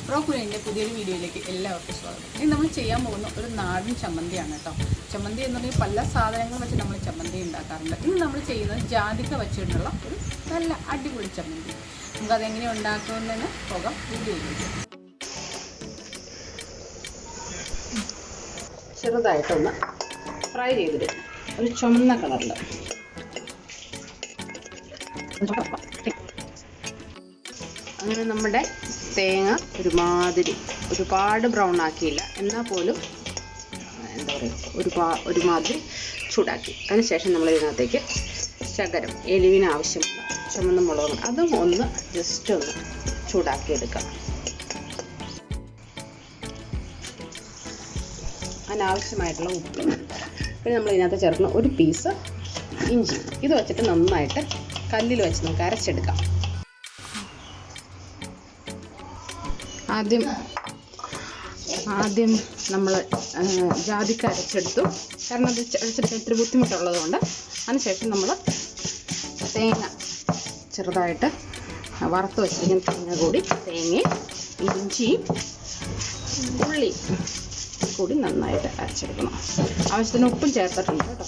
Pro-Culina പുതിയൊരു വീഡിയോയിലേക്ക് എല്ലാവർക്കും സ്വാഗതം. ഇനി നമ്മൾ ചെയ്യാൻ പോകുന്ന ഒരു നാടൻ ചമ്മന്തിയാണ് കേട്ടോ. ചമ്മന്തി എന്ന് പറഞ്ഞാൽ പല സാധനങ്ങൾ വെച്ച് നമ്മൾ ചമ്മന്തി ഉണ്ടാക്കാറുണ്ട്. ഇന്ന് നമ്മൾ ചെയ്യുന്നത് ജാതിക്ക വെച്ചിട്ടുള്ള ഒരു നല്ല അടിപൊളി ചമ്മന്തി. നമുക്കതെങ്ങനെ ഉണ്ടാക്കുമെന്ന് പോകാം വീഡിയോയിലേക്ക്. ചെറുതായിട്ടൊന്ന് ഫ്രൈ ചെയ്തിട്ട് ഒരു ചുമന്ന കളറിൽ അങ്ങനെ നമ്മുടെ തേങ്ങ ഒരുപാട് ബ്രൗൺ ആക്കിയില്ല, എന്നാൽ പോലും എന്താ പറയുക ഒരുമാതിരി ചൂടാക്കി. അതിനുശേഷം നമ്മൾ ഇതിനകത്തേക്ക് ശകലം എരിവിന് ആവശ്യമുള്ള ചുമന്ന മുളക് അതും ഒന്ന് ജസ്റ്റ് ഒന്ന് ചൂടാക്കിയെടുക്കാം. അതിനാവശ്യമായിട്ടുള്ള ഉപ്പും പിന്നെ നമ്മൾ ഇതിനകത്ത് ചേർക്കുന്ന ഒരു പീസ് ഇഞ്ചി ഇത് വെച്ചിട്ട് നന്നായിട്ട് കല്ലിൽ വെച്ച് നമുക്ക് അരച്ചെടുക്കാം. ആദ്യം നമ്മൾ ജാതിക്ക അരച്ചെടുത്തു, കാരണം അത് അരച്ചെടുക്കാൻ ഇത്തിരി ബുദ്ധിമുട്ടുള്ളത് കൊണ്ട്. അതിനുശേഷം നമ്മൾ തേങ്ങ ചെറുതായിട്ട് വറുത്ത് വെച്ചിരിക്കുന്ന തേങ്ങ കൂടി തേങ്ങയും ഇഞ്ചിയും ഉള്ളിയും കൂടി നന്നായിട്ട് അരച്ചെടുക്കണം. ആവശ്യത്തിന് ഉപ്പും ചേർത്തിട്ടുണ്ട് കേട്ടോ.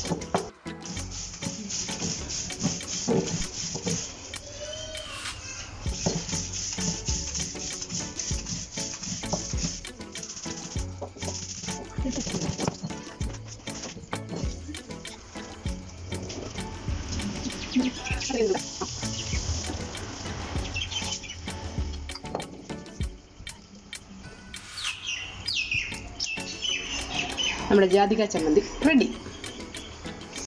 നമ്മുടെ ജാതിക്ക ചമ്മന്തി റെഡി.